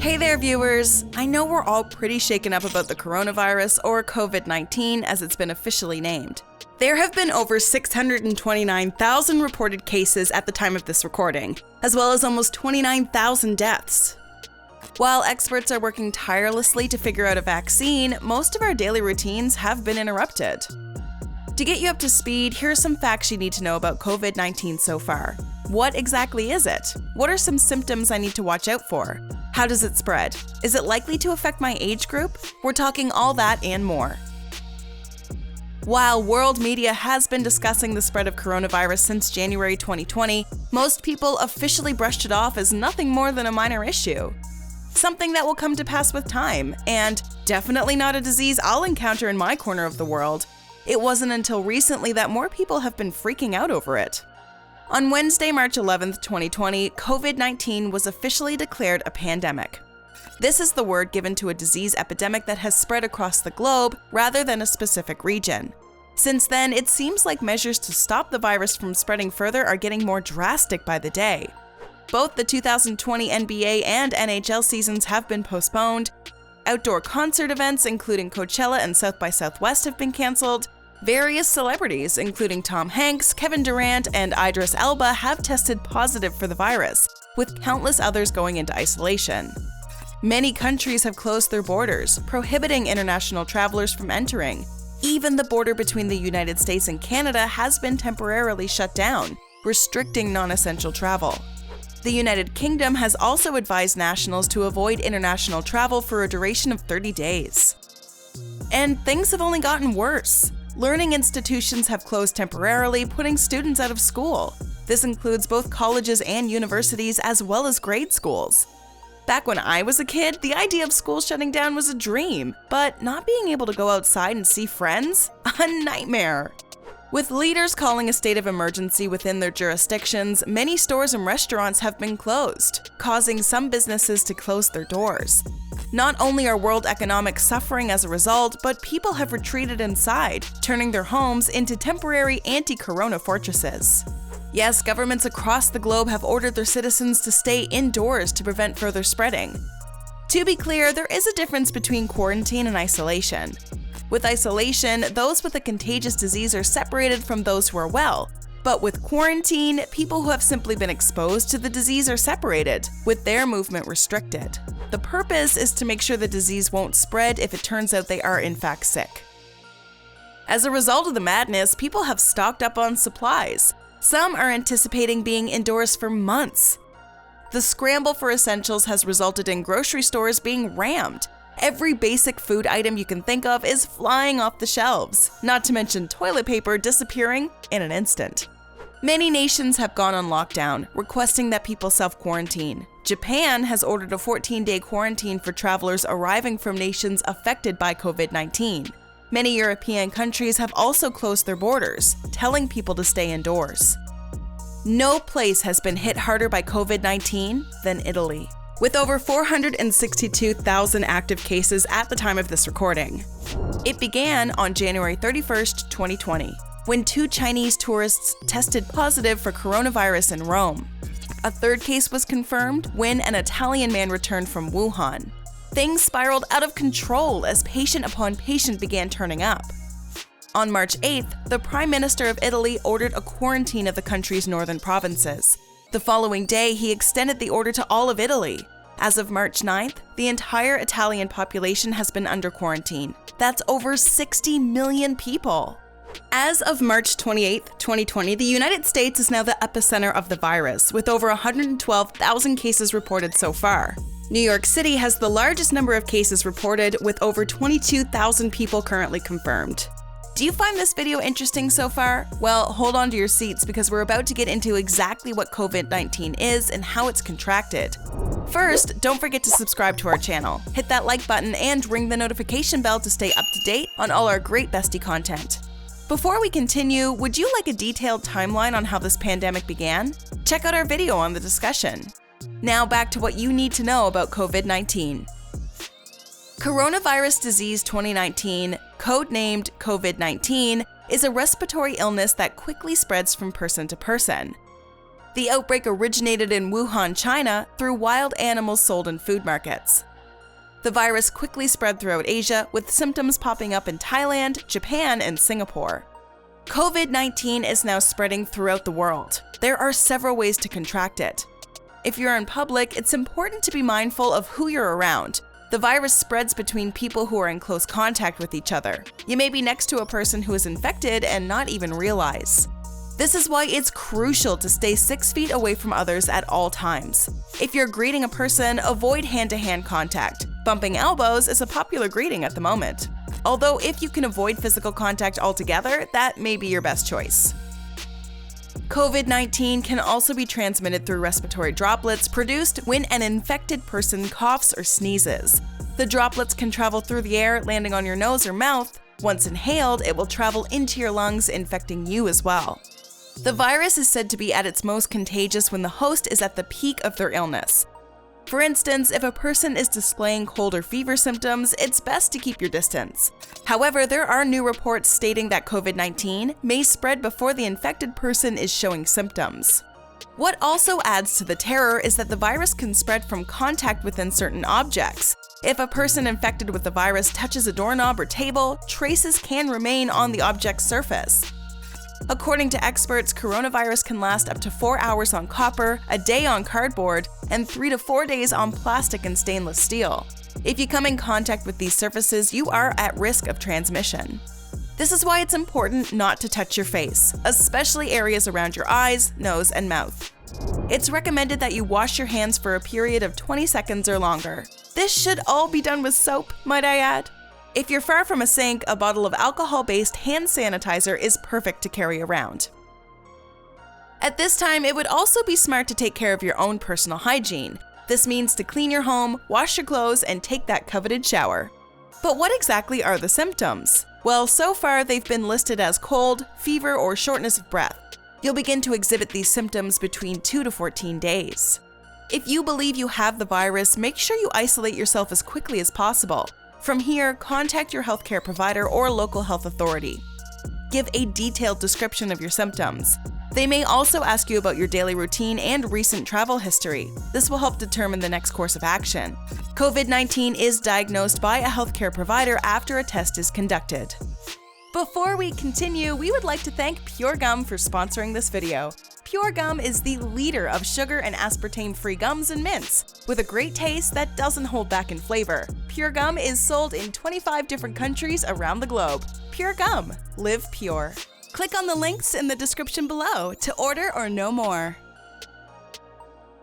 Hey there, viewers! I know we're all pretty shaken up about the coronavirus, or Covid-19 as it's been officially named. There have been over 629,000 reported cases at the time of this recording, as well as almost 29,000 deaths. While experts are working tirelessly to figure out a vaccine, most of our daily routines have been interrupted. To get you up to speed, here are some facts you need to know about COVID-19 so far. What exactly is it? What are some symptoms I need to watch out for? How does it spread? Is it likely to affect my age group? We're talking all that and more. While world media has been discussing the spread of coronavirus since January 2020, most people officially brushed it off as nothing more than a minor issue. Something that will come to pass with time, and definitely not a disease I'll encounter in my corner of the world. It wasn't until recently that more people have been freaking out over it. On Wednesday, March 11, 2020, COVID-19 was officially declared a pandemic. This is the word given to a disease epidemic that has spread across the globe rather than a specific region. Since then, it seems like measures to stop the virus from spreading further are getting more drastic by the day. Both the 2020 NBA and NHL seasons have been postponed. Outdoor concert events, including Coachella and South by Southwest, have been canceled. Various celebrities, including Tom Hanks, Kevin Durant, and Idris Elba, have tested positive for the virus, with countless others going into isolation. Many countries have closed their borders, prohibiting international travelers from entering. Even the border between the United States and Canada has been temporarily shut down, restricting non-essential travel. The United Kingdom has also advised nationals to avoid international travel for a duration of 30 days. And things have only gotten worse. Learning institutions have closed temporarily, putting students out of school. This includes both colleges and universities, as well as grade schools. Back when I was a kid, the idea of school shutting down was a dream, but not being able to go outside and see friends? A nightmare. With leaders calling a state of emergency within their jurisdictions, many stores and restaurants have been closed, causing some businesses to close their doors. Not only are world economics suffering as a result, but people have retreated inside, turning their homes into temporary anti-corona fortresses. Yes, governments across the globe have ordered their citizens to stay indoors to prevent further spreading. To be clear, there is a difference between quarantine and isolation. With isolation, those with a contagious disease are separated from those who are well. But with quarantine, people who have simply been exposed to the disease are separated, with their movement restricted. The purpose is to make sure the disease won't spread if it turns out they are in fact sick. As a result of the madness, people have stocked up on supplies. Some are anticipating being indoors for months. The scramble for essentials has resulted in grocery stores being rammed. Every basic food item you can think of is flying off the shelves, not to mention toilet paper disappearing in an instant. Many nations have gone on lockdown, requesting that people self-quarantine. Japan has ordered a 14-day quarantine for travelers arriving from nations affected by COVID-19. Many European countries have also closed their borders, telling people to stay indoors. No place has been hit harder by COVID-19 than Italy, with over 462,000 active cases at the time of this recording. It began on January 31st, 2020, when 2 Chinese tourists tested positive for coronavirus in Rome. A third case was confirmed when an Italian man returned from Wuhan. Things spiraled out of control as patient upon patient began turning up. On March 8th, the Prime Minister of Italy ordered a quarantine of the country's northern provinces. The following day, he extended the order to all of Italy. As of March 9th, the entire Italian population has been under quarantine. That's over 60 million people. As of March 28, 2020, the United States is now the epicenter of the virus, with over 112,000 cases reported so far. New York City has the largest number of cases reported, with over 22,000 people currently confirmed. Do you find this video interesting so far? Well, hold on to your seats because we're about to get into exactly what COVID-19 is and how it's contracted. First, don't forget to subscribe to our channel, hit that like button, and ring the notification bell to stay up to date on all our great Bestie content. Before we continue, would you like a detailed timeline on how this pandemic began? Check out our video on the discussion. Now back to what you need to know about COVID-19. Coronavirus disease 2019, codenamed COVID-19, is a respiratory illness that quickly spreads from person to person. The outbreak originated in Wuhan, China, through wild animals sold in food markets. The virus quickly spread throughout Asia, with symptoms popping up in Thailand, Japan, and Singapore. COVID-19 is now spreading throughout the world. There are several ways to contract it. If you're in public, it's important to be mindful of who you're around. The virus spreads between people who are in close contact with each other. You may be next to a person who is infected and not even realize. This is why it's crucial to stay 6 feet away from others at all times. If you're greeting a person, avoid hand-to-hand contact. Bumping elbows is a popular greeting at the moment. Although if you can avoid physical contact altogether, that may be your best choice. COVID-19 can also be transmitted through respiratory droplets produced when an infected person coughs or sneezes. The droplets can travel through the air, landing on your nose or mouth. Once inhaled, it will travel into your lungs, infecting you as well. The virus is said to be at its most contagious when the host is at the peak of their illness. For instance, if a person is displaying cold or fever symptoms, it's best to keep your distance. However, there are new reports stating that COVID-19 may spread before the infected person is showing symptoms. What also adds to the terror is that the virus can spread from contact within certain objects. If a person infected with the virus touches a doorknob or table, traces can remain on the object's surface. According to experts, coronavirus can last up to 4 hours on copper, a day on cardboard, and 3 to 4 days on plastic and stainless steel. If you come in contact with these surfaces, you are at risk of transmission. This is why it's important not to touch your face, especially areas around your eyes, nose, and mouth. It's recommended that you wash your hands for a period of 20 seconds or longer. This should all be done with soap, might I add. If you're far from a sink, a bottle of alcohol-based hand sanitizer is perfect to carry around. At this time, it would also be smart to take care of your own personal hygiene. This means to clean your home, wash your clothes, and take that coveted shower. But what exactly are the symptoms? Well, so far they've been listed as cold, fever, or shortness of breath. You'll begin to exhibit these symptoms between 2 to 14 days. If you believe you have the virus, make sure you isolate yourself as quickly as possible. From here, contact your healthcare provider or local health authority. Give a detailed description of your symptoms. They may also ask you about your daily routine and recent travel history. This will help determine the next course of action. COVID-19 is diagnosed by a healthcare provider after a test is conducted. Before we continue, we would like to thank Pure Gum for sponsoring this video. Pure Gum is the leader of sugar and aspartame-free gums and mints, with a great taste that doesn't hold back in flavor. Pure Gum is sold in 25 different countries around the globe. Pure Gum. Live pure. Click on the links in the description below to order or know more.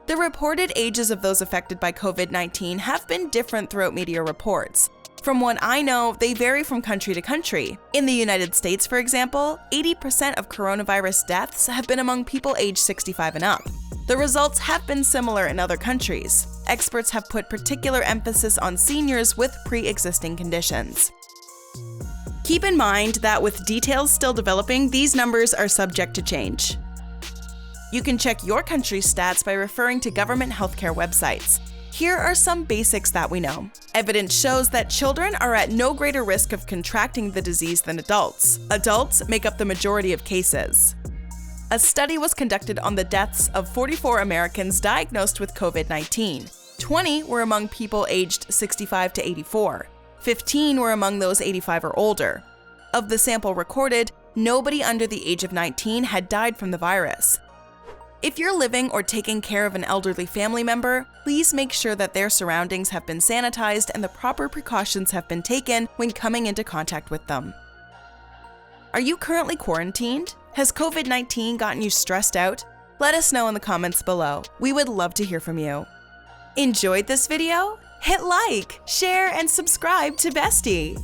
The reported ages of those affected by COVID-19 have been different throughout media reports. From what I know, they vary from country to country. In the United States, for example, 80% of coronavirus deaths have been among people aged 65 and up. The results have been similar in other countries. Experts have put particular emphasis on seniors with pre-existing conditions. Keep in mind that with details still developing, these numbers are subject to change. You can check your country's stats by referring to government healthcare websites. Here are some basics that we know. Evidence shows that children are at no greater risk of contracting the disease than adults. Adults make up the majority of cases. A study was conducted on the deaths of 44 Americans diagnosed with COVID-19. 20 were among people aged 65 to 84. 15 were among those 85 or older. Of the sample recorded, nobody under the age of 19 had died from the virus. If you're living or taking care of an elderly family member, please make sure that their surroundings have been sanitized and the proper precautions have been taken when coming into contact with them. Are you currently quarantined? Has COVID-19 gotten you stressed out? Let us know in the comments below. We would love to hear from you. Enjoyed this video? Hit like, share, and subscribe to Bestie.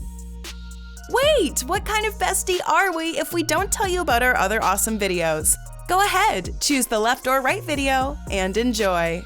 Wait, what kind of bestie are we if we don't tell you about our other awesome videos? Go ahead, choose the left or right video, and enjoy.